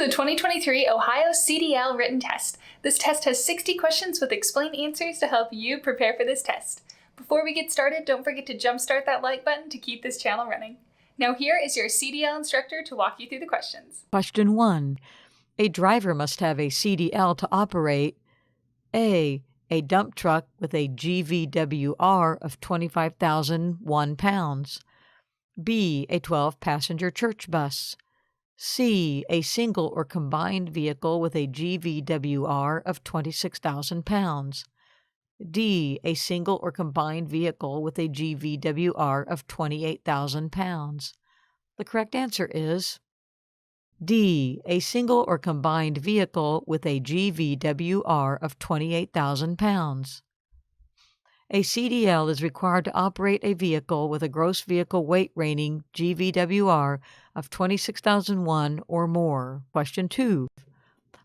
the 2023 Ohio CDL written test. This test has 60 questions with explain answers to help you prepare for this test. Before we get started, don't forget to jumpstart that like button to keep this channel running. Now here is your CDL instructor to walk you through the questions. Question 1. A driver must have a CDL to operate A dump truck with a GVWR of 25,001 pounds, B, a 12-passenger church bus, C, a single or combined vehicle with a GVWR of 26,000 pounds, D, a single or combined vehicle with a GVWR of 28,000 pounds. The correct answer is D, a single or combined vehicle with a GVWR of 28,000 pounds. A CDL is required to operate a vehicle with a gross vehicle weight rating GVWR of 26,001 or more. Question 2.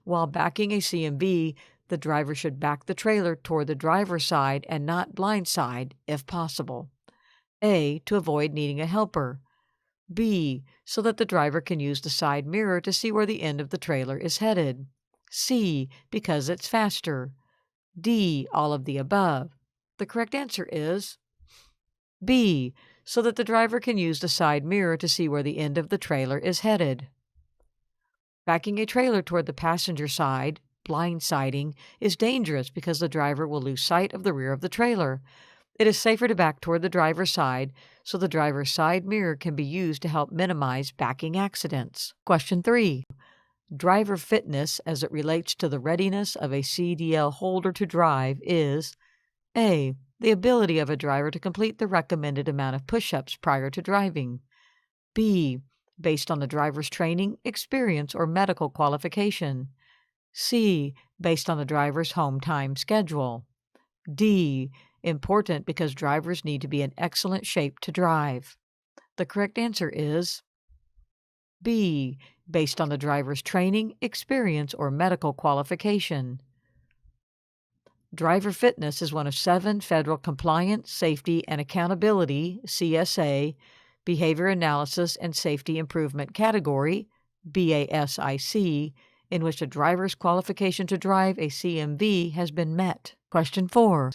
While backing a CMV, the driver should back the trailer toward the driver's side and not blind side if possible. A, to avoid needing a helper. B, so that the driver can use the side mirror to see where the end of the trailer is headed. C, because it's faster. D, all of the above. The correct answer is B, so that the driver can use the side mirror to see where the end of the trailer is headed. Backing a trailer toward the passenger side, blindsiding, is dangerous because the driver will lose sight of the rear of the trailer. It is safer to back toward the driver's side, so the driver's side mirror can be used to help minimize backing accidents. Question 3. Driver fitness as it relates to the readiness of a CDL holder to drive is A, the ability of a driver to complete the recommended amount of push-ups prior to driving. B, based on the driver's training, experience, or medical qualification. C, based on the driver's home time schedule. D, important because drivers need to be in excellent shape to drive. The correct answer is B, based on the driver's training, experience, or medical qualification. Driver fitness is one of 7 federal compliance, safety, and accountability (CSA) behavior analysis and safety improvement category (BASIC) in which a driver's qualification to drive a CMV has been met. Question 4.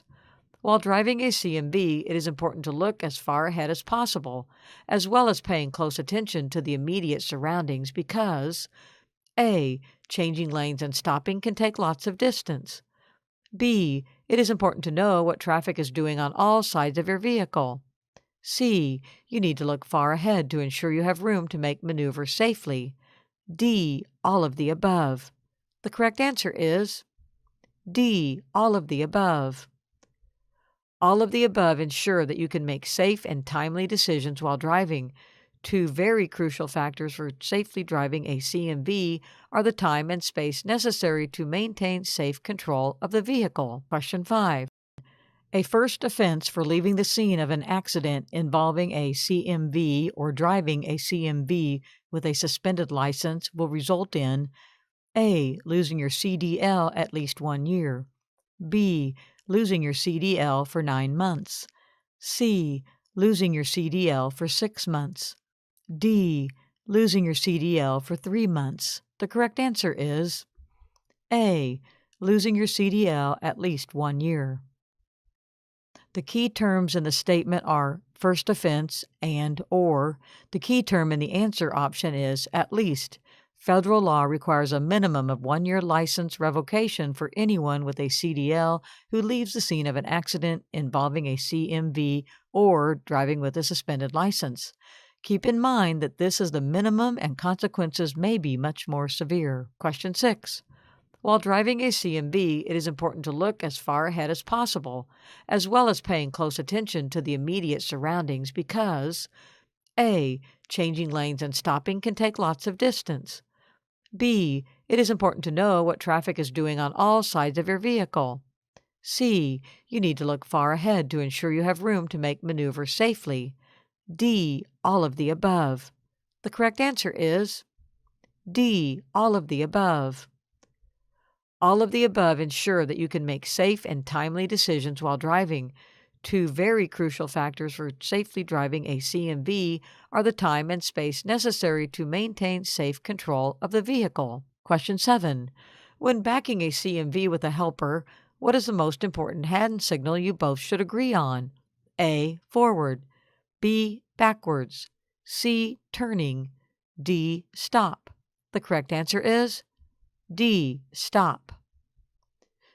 While driving a CMV, it is important to look as far ahead as possible, as well as paying close attention to the immediate surroundings because A, changing lanes and stopping can take lots of distance. B, it is important to know what traffic is doing on all sides of your vehicle. C, you need to look far ahead to ensure you have room to make maneuvers safely. D, all of the above. The correct answer is D, all of the above. All of the above ensure that you can make safe and timely decisions while driving. 2 very crucial factors for safely driving a CMV are the time and space necessary to maintain safe control of the vehicle. Question 5. A first offense for leaving the scene of an accident involving a CMV or driving a CMV with a suspended license will result in A, losing your CDL at least 1 year, B, losing your CDL for 9 months, C, losing your CDL for 6 months, D, losing your CDL for 3 months. The correct answer is A, losing your CDL at least 1 year. The key terms in the statement are first offense and or. The key term in the answer option is at least. Federal law requires a minimum of 1 year license revocation for anyone with a CDL who leaves the scene of an accident involving a CMV or driving with a suspended license. Keep in mind that this is the minimum and consequences may be much more severe. Question 6. While driving a CMV, it is important to look as far ahead as possible, as well as paying close attention to the immediate surroundings because A, changing lanes and stopping can take lots of distance. B, it is important to know what traffic is doing on all sides of your vehicle. C, you need to look far ahead to ensure you have room to make maneuvers safely. D, all of the above. The correct answer is D, all of the above. All of the above ensure that you can make safe and timely decisions while driving. 2 very crucial factors for safely driving a CMV are the time and space necessary to maintain safe control of the vehicle. Question 7. When backing a CMV with a helper, what is the most important hand signal you both should agree on? A. Forward. B. Backwards. C. Turning. D. Stop. The correct answer is D. Stop.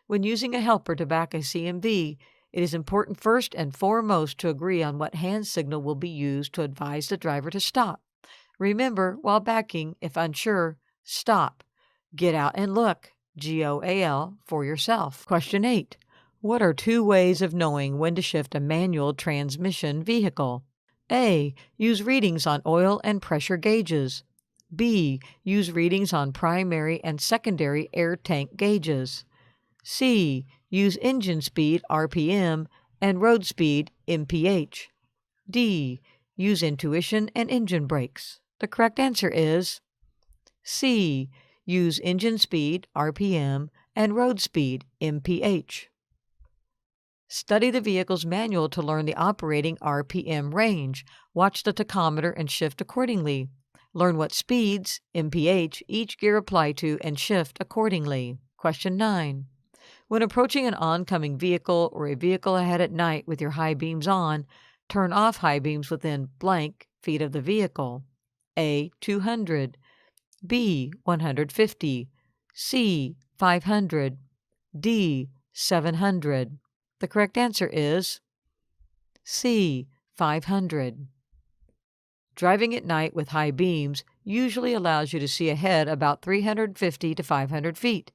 When using a helper to back a CMV, it is important first and foremost to agree on what hand signal will be used to advise the driver to stop. Remember, while backing, if unsure, stop. Get out and look, GOAL, for yourself. Question 8. What are 2 ways of knowing when to shift a manual transmission vehicle? A. Use readings on oil and pressure gauges. B. Use readings on primary and secondary air tank gauges. C. Use engine speed, RPM, and road speed, MPH. D. Use intuition and engine brakes. The correct answer is C. Use engine speed, RPM, and road speed, MPH. Study the vehicle's manual to learn the operating RPM range. Watch the tachometer and shift accordingly. Learn what speeds, MPH, each gear apply to and shift accordingly. Question 9. When approaching an oncoming vehicle or a vehicle ahead at night with your high beams on, turn off high beams within blank feet of the vehicle. A. 200. B. 150. C. 500. D. 700. The correct answer is C. 500. Driving at night with high beams usually allows you to see ahead about 350 to 500 feet.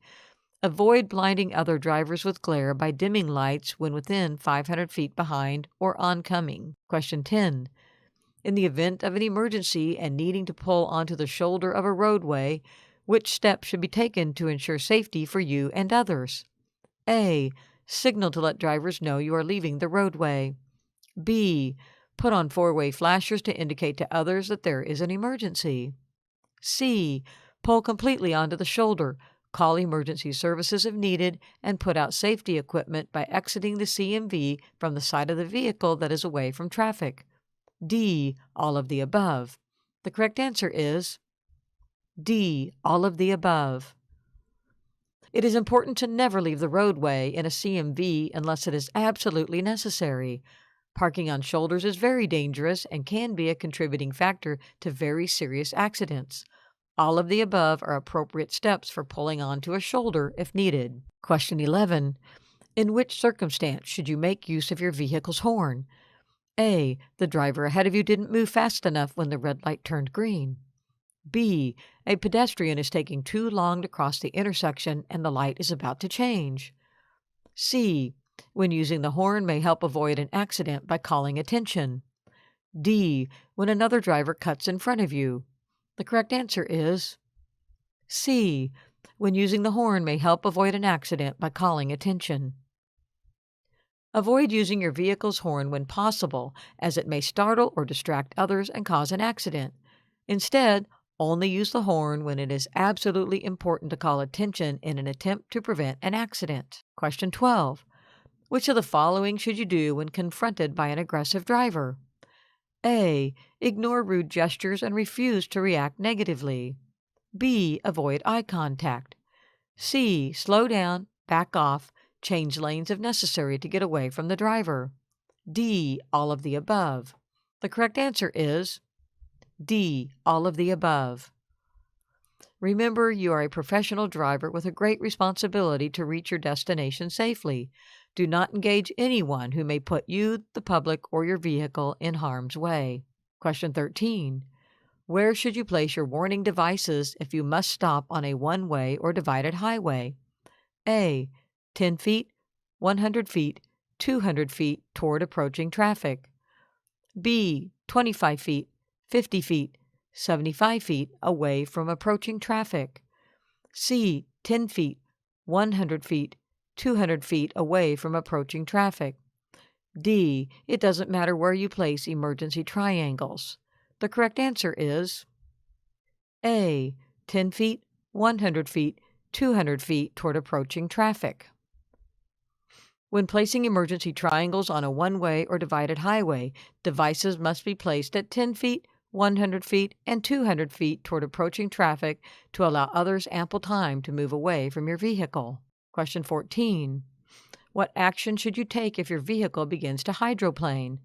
Avoid blinding other drivers with glare by dimming lights when within 500 feet behind or oncoming. Question 10. In the event of an emergency and needing to pull onto the shoulder of a roadway, which steps should be taken to ensure safety for you and others? A. Signal to let drivers know you are leaving the roadway. B. Put on 4-way flashers to indicate to others that there is an emergency. C. Pull completely onto the shoulder. Call emergency services if needed, and put out safety equipment by exiting the CMV from the side of the vehicle that is away from traffic. D. All of the above. The correct answer is D. All of the above. It is important to never leave the roadway in a CMV unless it is absolutely necessary. Parking on shoulders is very dangerous and can be a contributing factor to very serious accidents. All of the above are appropriate steps for pulling onto a shoulder if needed. Question 11. In which circumstance should you make use of your vehicle's horn? A. The driver ahead of you didn't move fast enough when the red light turned green. B. A pedestrian is taking too long to cross the intersection and the light is about to change. C. When using the horn may help avoid an accident by calling attention. D. When another driver cuts in front of you. The correct answer is C. When using the horn may help avoid an accident by calling attention. Avoid using your vehicle's horn when possible, as it may startle or distract others and cause an accident. Instead, only use the horn when it is absolutely important to call attention in an attempt to prevent an accident. Question 12. Which of the following should you do when confronted by an aggressive driver? A. Ignore rude gestures and refuse to react negatively. B. Avoid eye contact. C. Slow down, back off, change lanes if necessary to get away from the driver. D. All of the above. The correct answer is D. All of the above. Remember, you are a professional driver with a great responsibility to reach your destination safely. Do not engage anyone who may put you, the public, or your vehicle in harm's way. Question 13. Where should you place your warning devices if you must stop on a one-way or divided highway? A. 10 feet, 100 feet, 200 feet toward approaching traffic. B. 25 feet, 50 feet, 75 feet away from approaching traffic. C. 10 feet, 100 feet, 200 feet away from approaching traffic. D. It doesn't matter where you place emergency triangles. The correct answer is A. 10 feet, 100 feet, 200 feet toward approaching traffic. When placing emergency triangles on a one-way or divided highway, devices must be placed at 10 feet, 100 feet, and 200 feet toward approaching traffic to allow others ample time to move away from your vehicle. Question 14. What action should you take if your vehicle begins to hydroplane?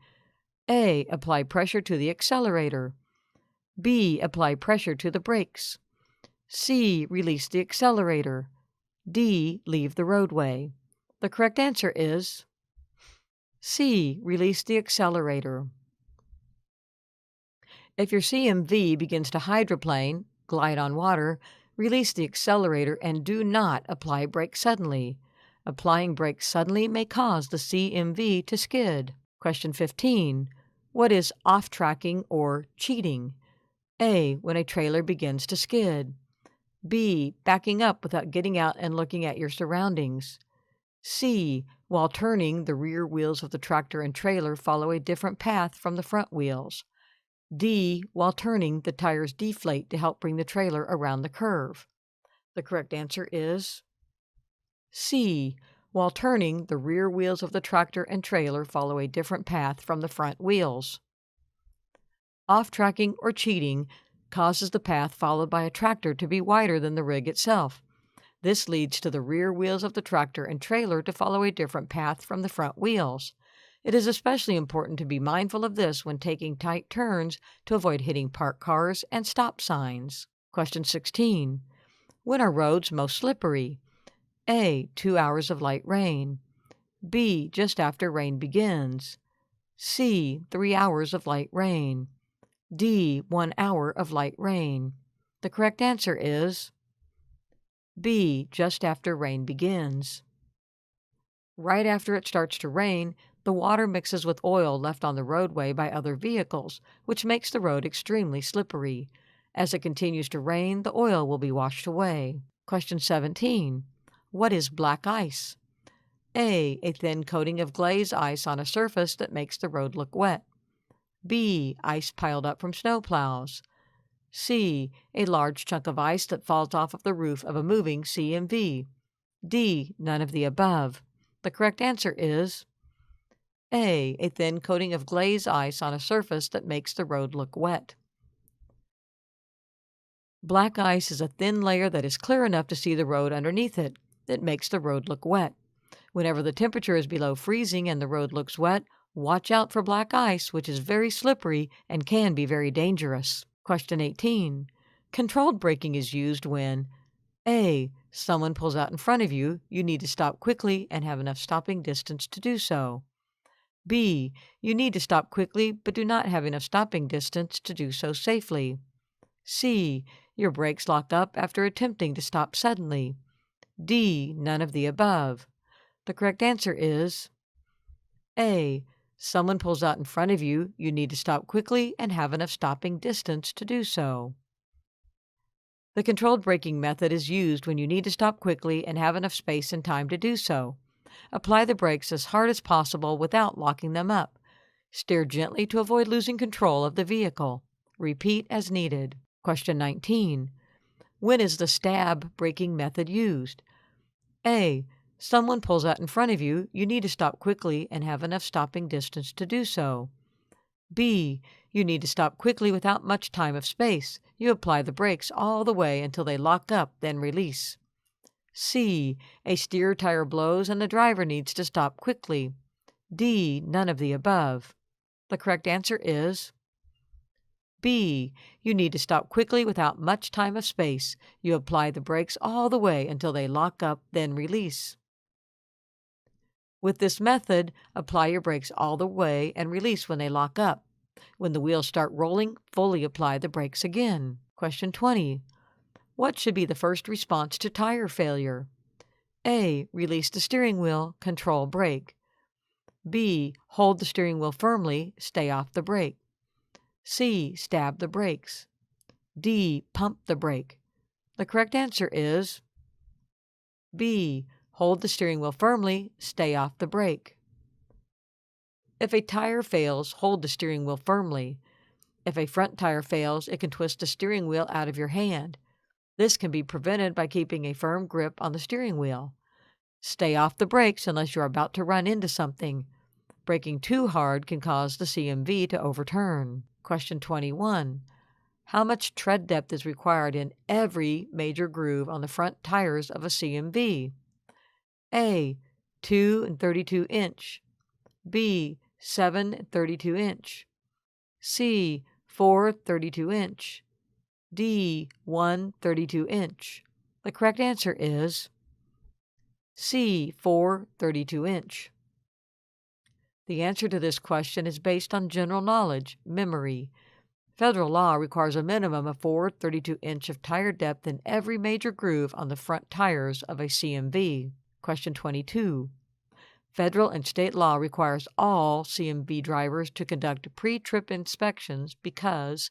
A. Apply pressure to the accelerator. B. Apply pressure to the brakes. C. Release the accelerator. D. Leave the roadway. The correct answer is C. Release the accelerator. If your CMV begins to hydroplane, glide on water, release the accelerator and do not apply brakes suddenly. Applying brakes suddenly may cause the CMV to skid. Question 15. What is off-tracking or cheating? A. When a trailer begins to skid. B. Backing up without getting out and looking at your surroundings. C. While turning, the rear wheels of the tractor and trailer follow a different path from the front wheels. D. While turning, the tires deflate to help bring the trailer around the curve. The correct answer is C. While turning, the rear wheels of the tractor and trailer follow a different path from the front wheels. Off-tracking or cheating causes the path followed by a tractor to be wider than the rig itself. This leads to the rear wheels of the tractor and trailer to follow a different path from the front wheels. It is especially important to be mindful of this when taking tight turns to avoid hitting parked cars and stop signs. Question 16. When are roads most slippery? A. 2 hours of light rain. B. Just after rain begins. C. 3 hours of light rain. D. 1 hour of light rain. The correct answer is B. Just after rain begins. Right after it starts to rain, the water mixes with oil left on the roadway by other vehicles, which makes the road extremely slippery. As it continues to rain, the oil will be washed away. Question 17. What is black ice? A. A thin coating of glaze ice on a surface that makes the road look wet. B. Ice piled up from snowplows. C. A large chunk of ice that falls off of the roof of a moving CMV. D. None of the above. The correct answer is A. A thin coating of glaze ice on a surface that makes the road look wet. Black ice is a thin layer that is clear enough to see the road underneath it. It makes the road look wet. Whenever the temperature is below freezing and the road looks wet, watch out for black ice, which is very slippery and can be very dangerous. Question 18. Controlled braking is used when A. Someone pulls out in front of you. You need to stop quickly and have enough stopping distance to do so. B. You need to stop quickly but do not have enough stopping distance to do so safely. C. Your brakes lock up after attempting to stop suddenly. D. None of the above. The correct answer is A. Someone pulls out in front of you. You need to stop quickly and have enough stopping distance to do so. The controlled braking method is used when you need to stop quickly and have enough space and time to do so. Apply the brakes as hard as possible without locking them up. Steer gently to avoid losing control of the vehicle. Repeat as needed. Question 19. When is the stab braking method used? A. Someone pulls out in front of you. You need to stop quickly and have enough stopping distance to do so. B. You need to stop quickly without much time of space. You apply the brakes all the way until they lock up, then release. C. A steer tire blows and the driver needs to stop quickly. D. None of the above. The correct answer is B. You need to stop quickly without much time of space. You apply the brakes all the way until they lock up, then release. With this method, apply your brakes all the way and release when they lock up. When the wheels start rolling, fully apply the brakes again. Question 20. What should be the first response to tire failure? A. Release the steering wheel, control brake. B. Hold the steering wheel firmly, stay off the brake. C. Stab the brakes. D. Pump the brake. The correct answer is B. Hold the steering wheel firmly, stay off the brake. If a tire fails, hold the steering wheel firmly. If a front tire fails, it can twist the steering wheel out of your hand. This can be prevented by keeping a firm grip on the steering wheel. Stay off the brakes unless you are about to run into something. Braking too hard can cause the CMV to overturn. Question 21. How much tread depth is required in every major groove on the front tires of a CMV? A. 2 and 32 inch. B. 7 and 32 inch. C. 4 32 inch. D. 1 32 inch. The correct answer is C. 4 32 inch. The answer to this question is based on general knowledge, memory. Federal law requires a minimum of 4 32 inch of tire depth in every major groove on the front tires of a CMV. Question 22. Federal and state law requires all CMV drivers to conduct pre-trip inspections because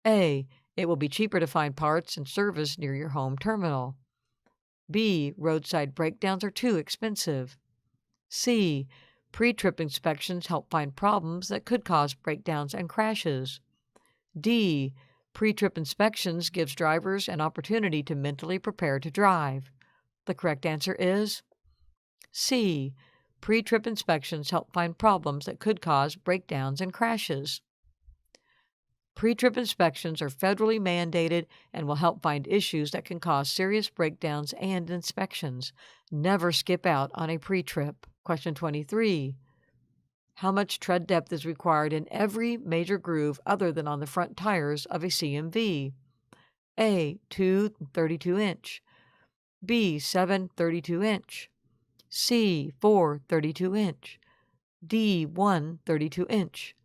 A. It will be cheaper to find parts and service near your home terminal. B. Roadside breakdowns are too expensive. C. Pre-trip inspections help find problems that could cause breakdowns and crashes. D. Pre-trip inspections gives drivers an opportunity to mentally prepare to drive. The correct answer is C. Pre-trip inspections help find problems that could cause breakdowns and crashes. Pre-trip inspections are federally mandated and will help find issues that can cause serious breakdowns and inspections. Never skip out on a pre-trip. Question 23. How much tread depth is required in every major groove other than on the front tires of a CMV? A. 2 32 inch. B. 7 32 inch. C. 4 32 inch. D. 1 32 inch.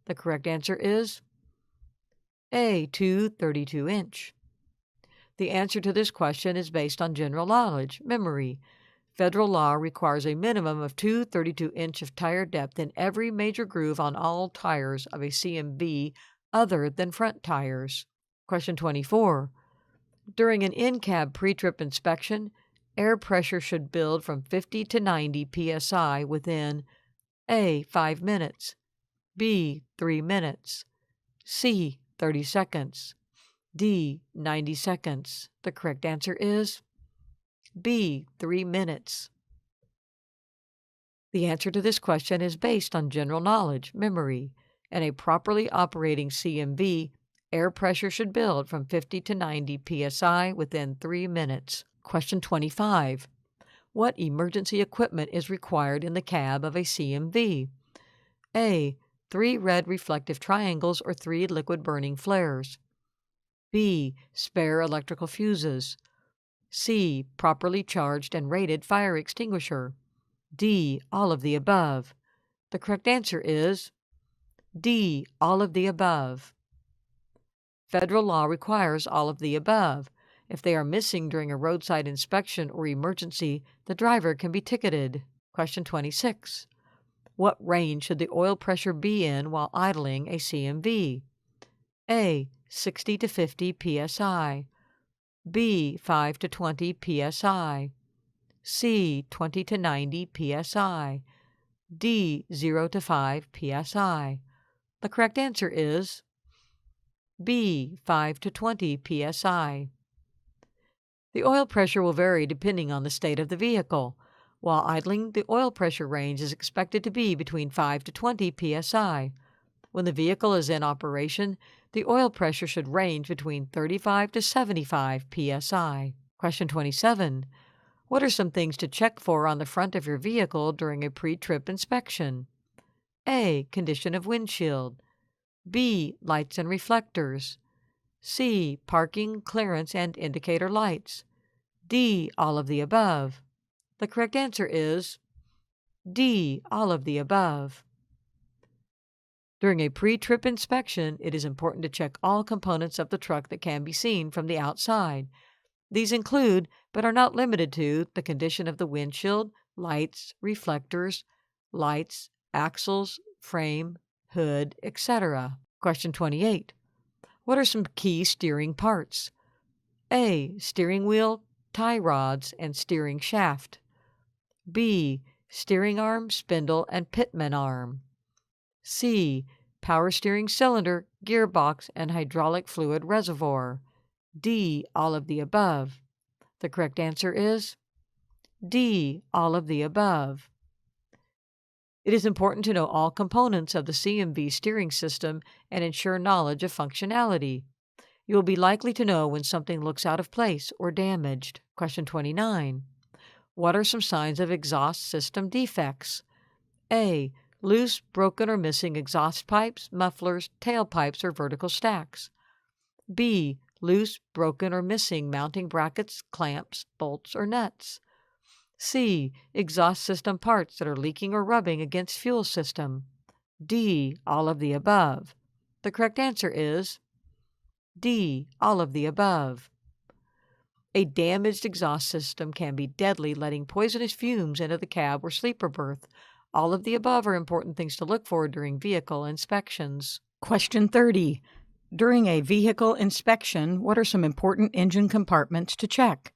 The correct answer is A. 2 32 inch. The answer to this question is based on general knowledge, memory. Federal law requires a minimum of 2 32 inch of tire depth in every major groove on all tires of a CMV other than front tires. Question 24. During an in-cab pre-trip inspection, air pressure should build from 50 to 90 psi within A. 5 minutes, B. 3 minutes, C. 30 seconds, D. 90 seconds. The correct answer is B. 3 minutes. The answer to this question is based on general knowledge, memory. In a properly operating CMV, air pressure should build from 50 to 90 psi within 3 minutes. Question 25. What emergency equipment is required in the cab of a CMV? A. 3 red reflective triangles or 3 liquid burning flares. B. Spare electrical fuses. C. Properly charged and rated fire extinguisher. D. All of the above. The correct answer is D. All of the above. Federal law requires all of the above. If they are missing during a roadside inspection or emergency, the driver can be ticketed. Question 26. What range should the oil pressure be in while idling a CMV? A. 60 to 50 psi. B. 5 to 20 psi. C. 20 to 90 psi. D. 0 to 5 psi. The correct answer is B. 5 to 20 psi. The oil pressure will vary depending on the state of the vehicle. While idling, the oil pressure range is expected to be between 5 to 20 psi. When the vehicle is in operation, the oil pressure should range between 35 to 75 psi. Question 27. What are some things to check for on the front of your vehicle during a pre-trip inspection? A. Condition of windshield. B. Lights and reflectors. C. Parking, clearance, and indicator lights. D. All of the above. The correct answer is D. All of the above. During a pre-trip inspection, it is important to check all components of the truck that can be seen from the outside. These include, but are not limited to, the condition of the windshield, lights, reflectors, lights, axles, frame, hood, etc. Question 28. What are some key steering parts? A. Steering wheel, tie rods, and steering shaft. B. Steering arm, spindle, and pitman arm. C. Power steering cylinder, gearbox, and hydraulic fluid reservoir. D. All of the above. The correct answer is D. All of the above. It is important to know all components of the CMV steering system and ensure knowledge of functionality. You will be likely to know when something looks out of place or damaged. Question 29. What are some signs of exhaust system defects? A. Loose, broken, or missing exhaust pipes, mufflers, tailpipes, or vertical stacks. B. Loose, broken, or missing mounting brackets, clamps, bolts, or nuts. C. Exhaust system parts that are leaking or rubbing against fuel system. D. All of the above. The correct answer is D. All of the above. A damaged exhaust system can be deadly, letting poisonous fumes into the cab or sleeper berth. All of the above are important things to look for during vehicle inspections. Question 30. During a vehicle inspection, what are some important engine compartments to check?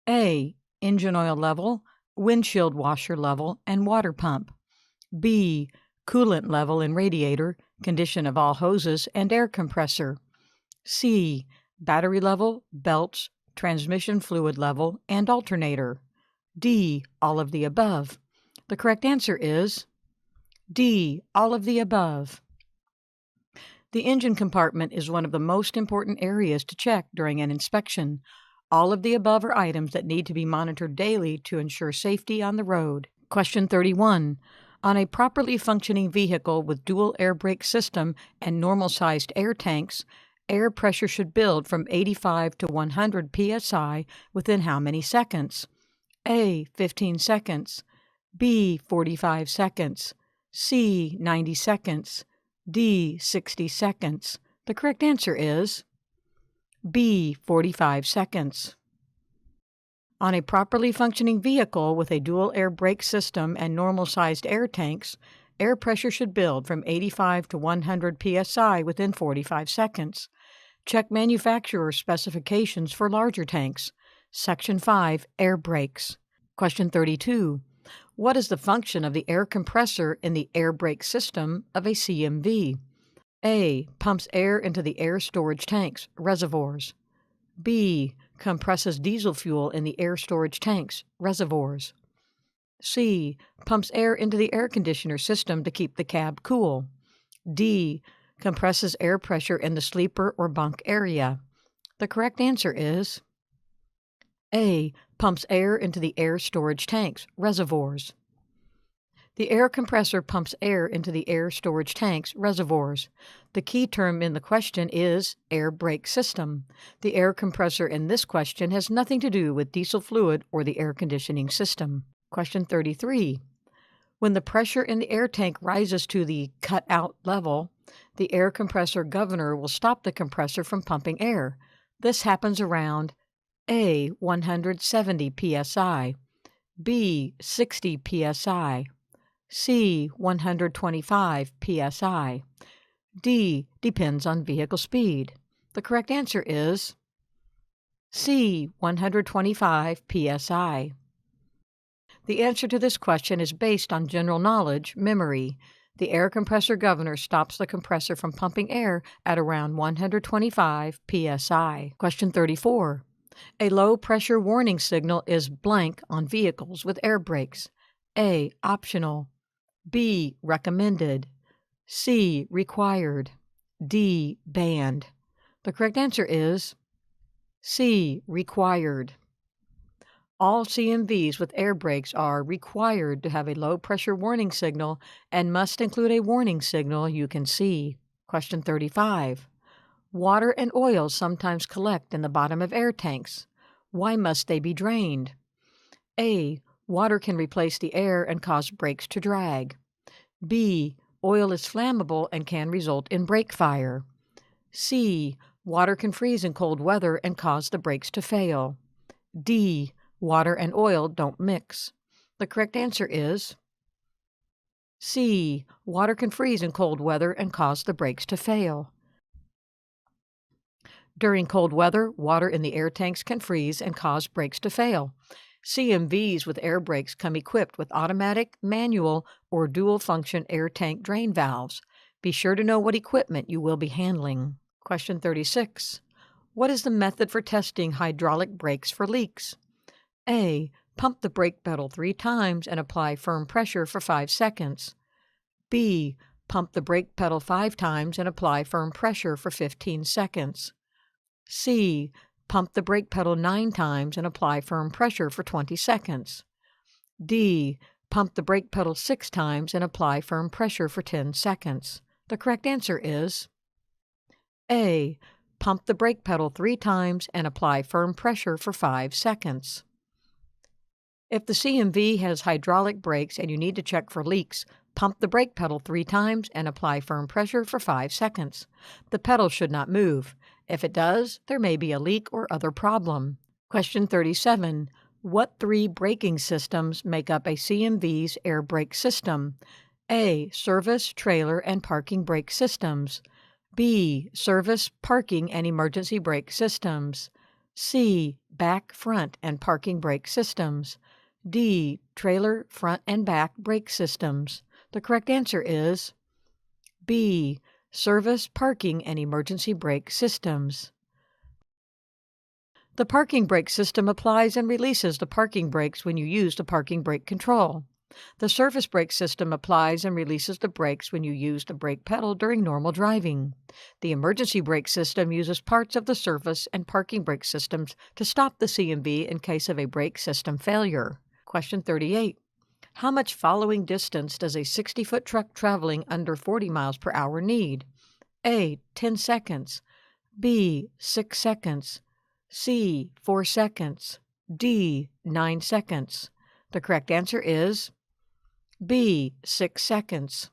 A. Engine oil level, windshield washer level, and water pump. B. Coolant level in radiator, condition of all hoses, and air compressor. C. Battery level, belts, transmission fluid level, and alternator. D. All of the above. The correct answer is D. All of the above. The engine compartment is one of the most important areas to check during an inspection. All of the above are items that need to be monitored daily to ensure safety on the road. Question 31. On a properly functioning vehicle with dual air brake system and normal-sized air tanks, air pressure should build from 85 to 100 psi within how many seconds? A. 15 seconds. B. 45 seconds. C. 90 seconds. D. 60 seconds. The correct answer is B. 45 seconds. On a properly functioning vehicle with a dual air brake system and normal-sized air tanks, air pressure should build from 85 to 100 psi within 45 seconds. Check manufacturer specifications for larger tanks. Section 5, Air Brakes. Question 32. What is the function of the air compressor in the air brake system of a CMV? A. Pumps air into the air storage tanks, reservoirs. B. Compresses diesel fuel in the air storage tanks, reservoirs. C. Pumps air into the air conditioner system to keep the cab cool. D. Compresses air pressure in the sleeper or bunk area. The correct answer is A. Pumps air into the air storage tanks, reservoirs. The air compressor pumps air into the air storage tanks, reservoirs. The key term in the question is air brake system. The air compressor in this question has nothing to do with diesel fluid or the air conditioning system. Question 33. When the pressure in the air tank rises to the cut-out level, the air compressor governor will stop the compressor from pumping air. This happens around A. 170 psi, B. 60 psi, C. 125 psi. D. Depends on vehicle speed. The correct answer is C. 125 psi. The answer to this question is based on general knowledge, memory. The air compressor governor stops the compressor from pumping air at around 125 psi. Question 34. A low-pressure warning signal is blank on vehicles with air brakes. A. Optional. B. Recommended. C. Required. D. Banned. The correct answer is C. Required. All CMVs with air brakes are required to have a low-pressure warning signal and must include a warning signal you can see. Question 35. Water and oil sometimes collect in the bottom of air tanks. Why must they be drained? A. Water can replace the air and cause brakes to drag. B. Oil is flammable and can result in brake fire. C. Water can freeze in cold weather and cause the brakes to fail. D. Water and oil don't mix. The correct answer is C. Water can freeze in cold weather and cause the brakes to fail. During cold weather, water in the air tanks can freeze and cause brakes to fail. CMVs with air brakes come equipped with automatic, manual, or dual-function air tank drain valves. Be sure to know what equipment you will be handling. Question 36. What is the method for testing hydraulic brakes for leaks? A. Pump the brake pedal 3 times and apply firm pressure for 5 seconds. B. Pump the brake pedal 5 times and apply firm pressure for 15 seconds. C. Pump the brake pedal 9 times and apply firm pressure for 20 seconds. D. Pump the brake pedal 6 times and apply firm pressure for 10 seconds. The correct answer is A. Pump the brake pedal 3 times and apply firm pressure for 5 seconds. If the CMV has hydraulic brakes and you need to check for leaks, pump the brake pedal 3 times and apply firm pressure for 5 seconds. The pedal should not move. If it does, there may be a leak or other problem. Question 37. What 3 braking systems make up a CMV's air brake system? A. Service, trailer, and parking brake systems. B. Service, parking, and emergency brake systems. C. Back, front, and parking brake systems. D. Trailer, front, and back brake systems. The correct answer is B. Service, parking, and emergency brake systems. The parking brake system applies and releases the parking brakes when you use the parking brake control. The service brake system applies and releases the brakes when you use the brake pedal during normal driving. The emergency brake system uses parts of the service and parking brake systems to stop the CMV in case of a brake system failure. Question 38. How much following distance does a 60-foot truck traveling under 40 miles per hour need? A. 10 seconds. B. 6 seconds. C. 4 seconds. D. 9 seconds. The correct answer is B. 6 seconds.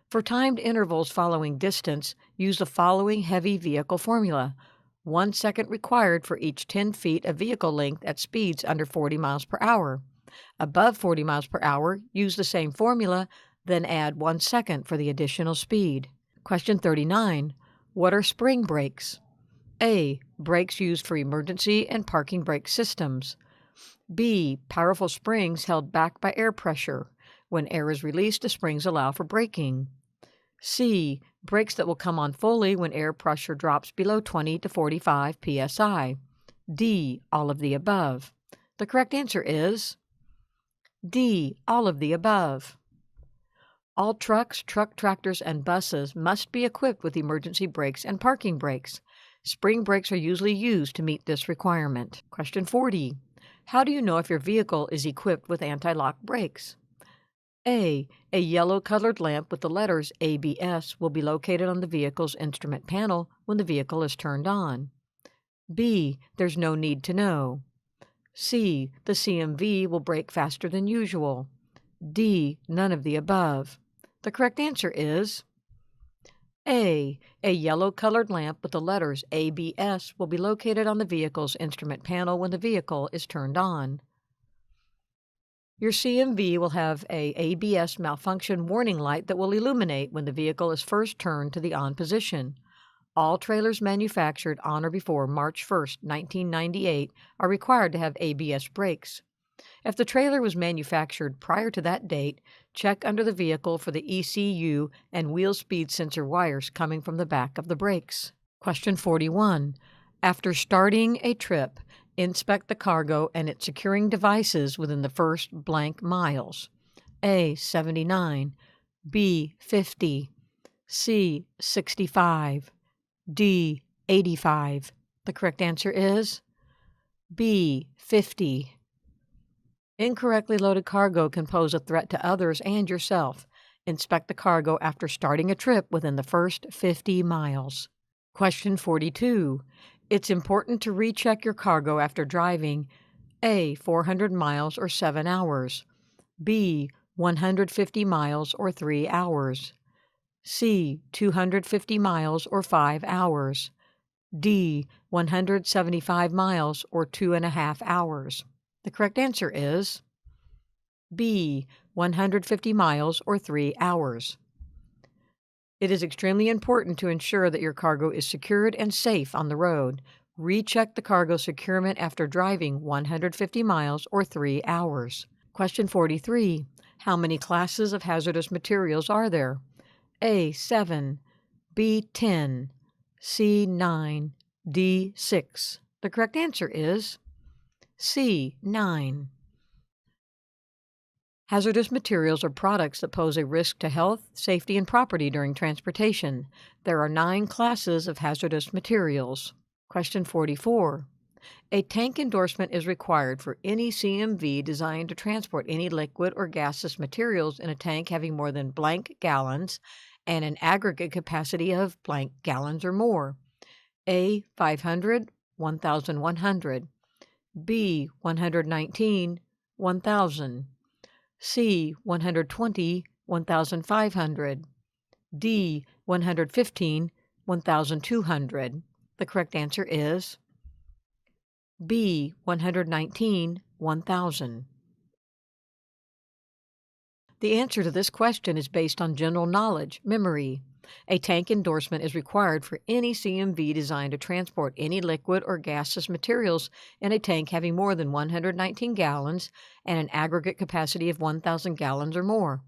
For timed intervals following distance, use the following heavy vehicle formula. 1 second required for each 10 feet of vehicle length at speeds under 40 miles per hour. Above 40 miles per hour, use the same formula, then add 1 second for the additional speed. Question 39. What are spring brakes? A. Brakes used for emergency and parking brake systems. B. Powerful springs held back by air pressure. When air is released, the springs allow for braking. C. Brakes that will come on fully when air pressure drops below 20 to 45 psi. D. All of the above. The correct answer is D. All of the above. All trucks, truck tractors, and buses must be equipped with emergency brakes and parking brakes. Spring brakes are usually used to meet this requirement. Question 40. How do you know if your vehicle is equipped with anti-lock brakes? A. A yellow-colored lamp with the letters ABS will be located on the vehicle's instrument panel when the vehicle is turned on. B. There's no need to know. C. The CMV will brake faster than usual. D. None of the above. The correct answer is A. A yellow-colored lamp with the letters ABS will be located on the vehicle's instrument panel when the vehicle is turned on. Your CMV will have a ABS malfunction warning light that will illuminate when the vehicle is first turned to the on position. All trailers manufactured on or before March 1, 1998 are required to have ABS brakes. If the trailer was manufactured prior to that date, check under the vehicle for the ECU and wheel speed sensor wires coming from the back of the brakes. Question 41. After starting a trip, inspect the cargo and its securing devices within the first blank miles. A. 79. B. 50. C. 65. D. 85. The correct answer is B. 50. Incorrectly loaded cargo can pose a threat to others and yourself. Inspect the cargo after starting a trip within the first 50 miles. Question 42. It's important to recheck your cargo after driving A. 400 miles or 7 hours. B. 150 miles or 3 hours. C. 250 miles or 5 hours. D. 175 miles or 2.5 hours. The correct answer is B. 150 miles or 3 hours. It is extremely important to ensure that your cargo is secured and safe on the road. Recheck the cargo securement after driving 150 miles or 3 hours. Question 43. How many classes of hazardous materials are there? A. 7. B. 10. C. 9. D. 6. The correct answer is C. 9. Hazardous materials are products that pose a risk to health, safety, and property during transportation. There are 9 classes of hazardous materials. Question 44. A tank endorsement is required for any CMV designed to transport any liquid or gaseous materials in a tank having more than blank gallons and an aggregate capacity of blank gallons or more. A. 500, 1,100. B. 119, 1,000. C. 120, 1,500. D. 115, 1,200. The correct answer is B. 119, 1,000. The answer to this question is based on general knowledge, memory. A tank endorsement is required for any CMV designed to transport any liquid or gaseous materials in a tank having more than 119 gallons and an aggregate capacity of 1,000 gallons or more.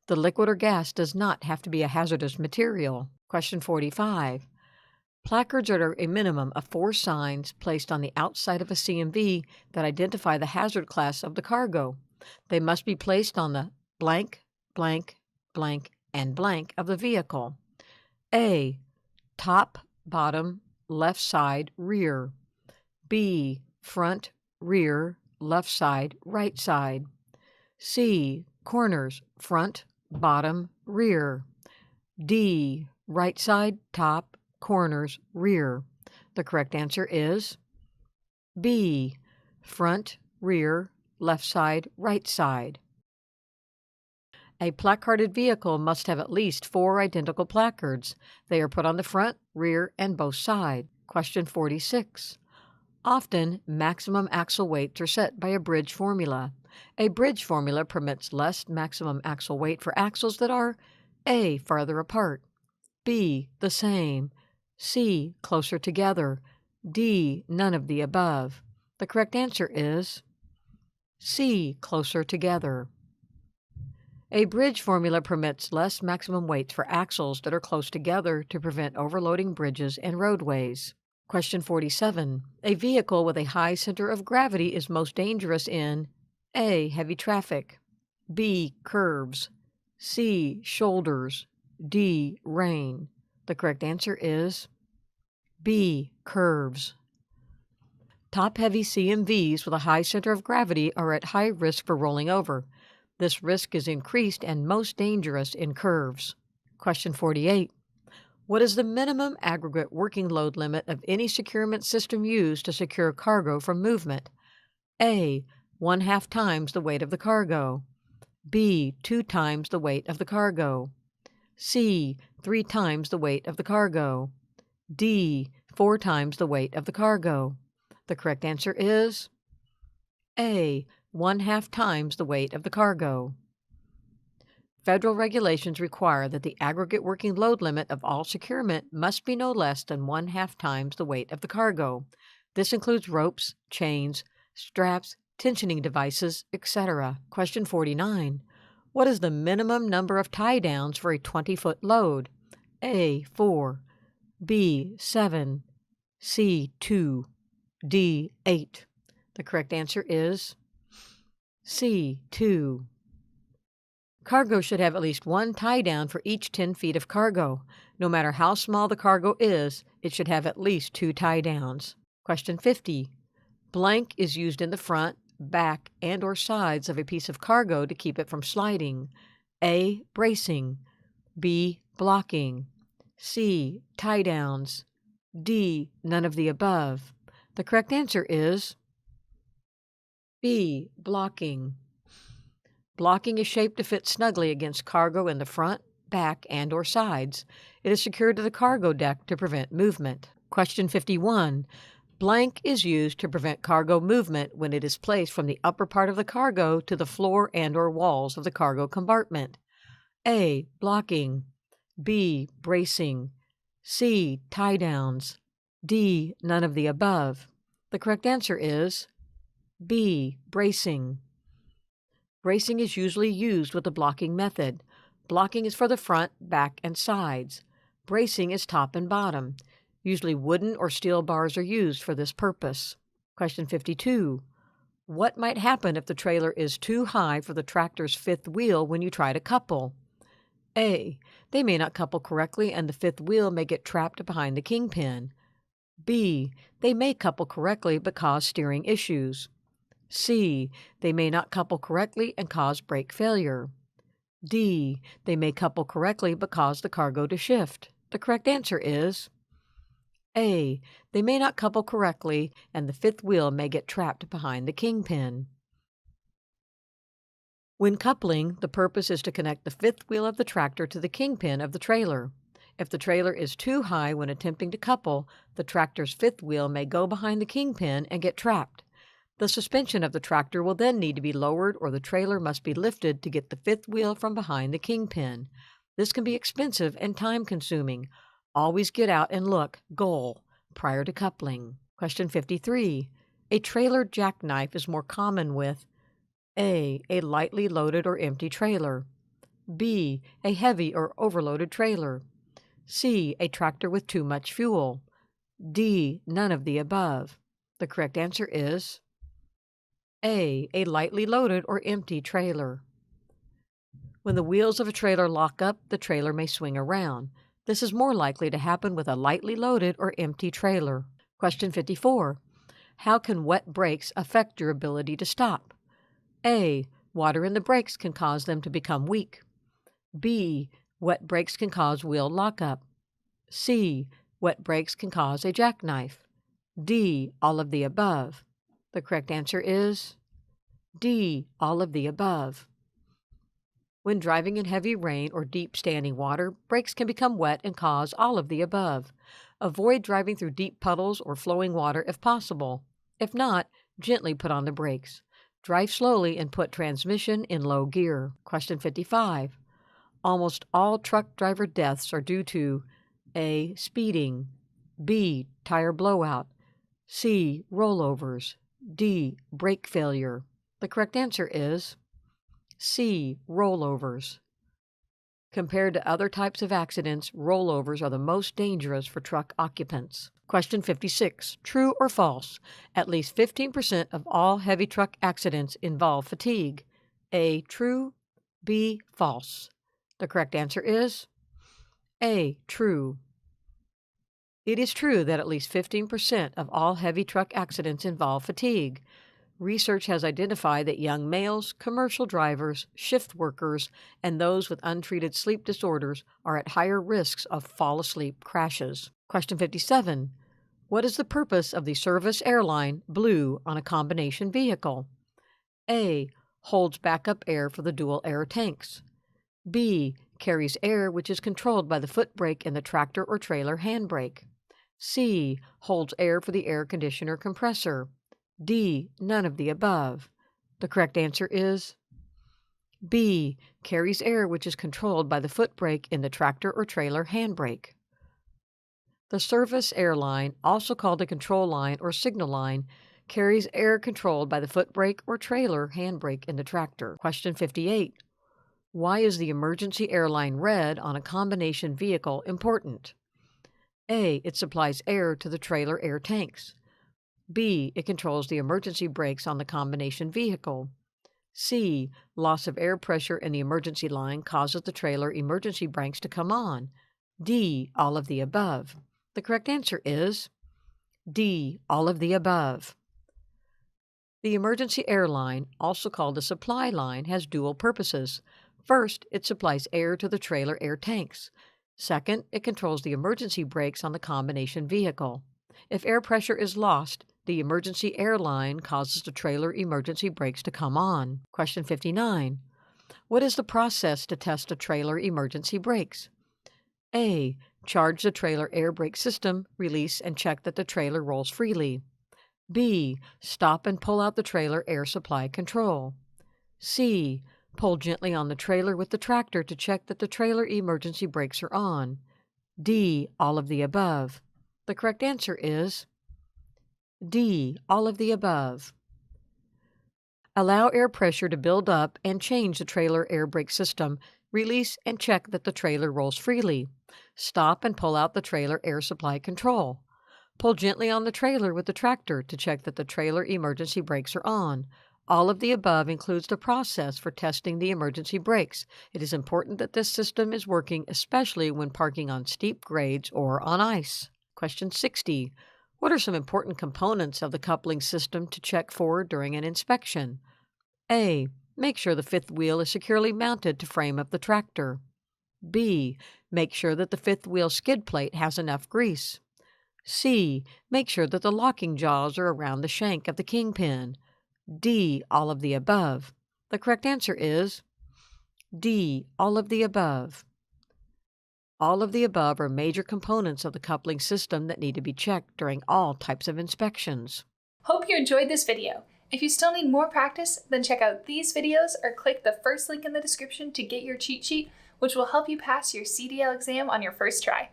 The liquid or gas does not have to be a hazardous material. Question 45. Placards are a minimum of 4 signs placed on the outside of a CMV that identify the hazard class of the cargo. They must be placed on the blank, blank, blank, and blank of the vehicle. A. Top, bottom, left side, rear. B. Front, rear, left side, right side. C. Corners, front, bottom, rear. D. Right side, top, corners, rear. The correct answer is B. Front, rear, left side, right side. A placarded vehicle must have at least 4 identical placards. They are put on the front, rear, and both sides. Question 46. Often, maximum axle weights are set by a bridge formula. A bridge formula permits less maximum axle weight for axles that are A. Farther apart, B. The same, C. Closer together, D. None of the above. The correct answer is C. Closer together. A bridge formula permits less maximum weights for axles that are close together to prevent overloading bridges and roadways. Question 47. A vehicle with a high center of gravity is most dangerous in A. Heavy traffic, B. Curves, C. Shoulders, D. Rain. The correct answer is B. Curves. Top-heavy CMVs with a high center of gravity are at high risk for rolling over. This risk is increased and most dangerous in curves. Question 48. What is the minimum aggregate working load limit of any securement system used to secure cargo from movement? A. 1/2 times the weight of the cargo. B. 2 times the weight of the cargo. C. 3 times the weight of the cargo. D. 4 times the weight of the cargo. The correct answer is A. 1/2 times the weight of the cargo. Federal regulations require that the aggregate working load limit of all securement must be no less than 1/2 times the weight of the cargo. This includes ropes, chains, straps, tensioning devices, etc. Question 49. What is the minimum number of tie-downs for a 20-foot load? A. 4, B. 7, C. 2, D. 8. The correct answer is C. 2. Cargo should have at least 1 tie-down for each 10 feet of cargo. No matter how small the cargo is, it should have at least 2 tie-downs. Question 50. Blank is used in the front, back, and or sides of a piece of cargo to keep it from sliding. A. Bracing, B. Blocking, C. Tie-downs, D. None of the above. The correct answer is B. Blocking. Blocking is shaped to fit snugly against cargo in the front, back, and or sides. It is secured to the cargo deck to prevent movement. Question 51. Blank is used to prevent cargo movement when it is placed from the upper part of the cargo to the floor and or walls of the cargo compartment. A. Blocking, B. Bracing, C. Tie-downs, D. None of the above. The correct answer is B. Bracing. Bracing is usually used with the blocking method. Blocking is for the front, back, and sides. Bracing is top and bottom. Usually wooden or steel bars are used for this purpose. Question 52. What might happen if the trailer is too high for the tractor's fifth wheel when you try to couple? A. They may not couple correctly and the fifth wheel may get trapped behind the kingpin. B. They may couple correctly but cause steering issues. C. They may not couple correctly and cause brake failure. D. They may couple correctly but cause the cargo to shift. The correct answer is A. They may not couple correctly and the fifth wheel may get trapped behind the kingpin. When coupling, the purpose is to connect the fifth wheel of the tractor to the kingpin of the trailer. If the trailer is too high when attempting to couple, the tractor's fifth wheel may go behind the kingpin and get trapped. The suspension of the tractor will then need to be lowered or the trailer must be lifted to get the fifth wheel from behind the kingpin. This can be expensive and time-consuming. Always get out and look, goal, prior to coupling. Question 53. A trailer jackknife is more common with A. A lightly loaded or empty trailer. B. A heavy or overloaded trailer. C. A tractor with too much fuel. D. None of the above. The correct answer is A. A lightly loaded or empty trailer. When the wheels of a trailer lock up, the trailer may swing around. This is more likely to happen with a lightly loaded or empty trailer. Question 54. How can wet brakes affect your ability to stop? A. Water in the brakes can cause them to become weak. B. Wet brakes can cause wheel lockup. C. Wet brakes can cause a jackknife. D. All of the above. The correct answer is D. All of the above. When driving in heavy rain or deep standing water, brakes can become wet and cause all of the above. Avoid driving through deep puddles or flowing water if possible. If not, gently put on the brakes. Drive slowly and put transmission in low gear. Question 55. Almost all truck driver deaths are due to A. Speeding, B. Tire blowout, C. Rollovers, D. Brake failure. The correct answer is C. Rollovers. Compared to other types of accidents, rollovers are the most dangerous for truck occupants. Question 56. True or false? At least 15% of all heavy truck accidents involve fatigue. A. True, B. False. The correct answer is A. True. It is true that at least 15% of all heavy truck accidents involve fatigue. Research has identified that young males, commercial drivers, shift workers, and those with untreated sleep disorders are at higher risks of fall-asleep crashes. Question 57. What is the purpose of the service airline blue on a combination vehicle? A. Holds backup air for the dual air tanks. B. Carries air which is controlled by the foot brake in the tractor or trailer handbrake. C. Holds air for the air conditioner compressor. D. None of the above. The correct answer is B. Carries air which is controlled by the foot brake in the tractor or trailer handbrake. The service airline, also called a control line or signal line, carries air controlled by the foot brake or trailer handbrake in the tractor. Question 58. Why is the emergency airline red on a combination vehicle important? A. It supplies air to the trailer air tanks. B. It controls the emergency brakes on the combination vehicle. C. Loss of air pressure in the emergency line causes the trailer emergency brakes to come on. D. All of the above. The correct answer is D. All of the above. The emergency airline, also called a supply line, has dual purposes. First, it supplies air to the trailer air tanks. Second, it controls the emergency brakes on the combination vehicle. If air pressure is lost, the emergency airline causes the trailer emergency brakes to come on. Question 59. What is the process to test a trailer emergency brakes? A. Charge the trailer air brake system, release and check that the trailer rolls freely. B. Stop and pull out the trailer air supply control. C. Pull gently on the trailer with the tractor to check that the trailer emergency brakes are on. D. All of the above. The correct answer is D. All of the above. Allow air pressure to build up and change the trailer air brake system. Release and check that the trailer rolls freely. Stop and pull out the trailer air supply control. Pull gently on the trailer with the tractor to check that the trailer emergency brakes are on. All of the above includes the process for testing the emergency brakes. It is important that this system is working, especially when parking on steep grades or on ice. Question 60. What are some important components of the coupling system to check for during an inspection? A. Make sure the fifth wheel is securely mounted to frame of the tractor. B. Make sure that the fifth wheel skid plate has enough grease. C. Make sure that the locking jaws are around the shank of the kingpin. D. All of the above. The correct answer is D. All of the above. All of the above are major components of the coupling system that need to be checked during all types of inspections. Hope you enjoyed this video. If you still need more practice, then check out these videos or click the first link in the description to get your cheat sheet, which will help you pass your CDL exam on your first try.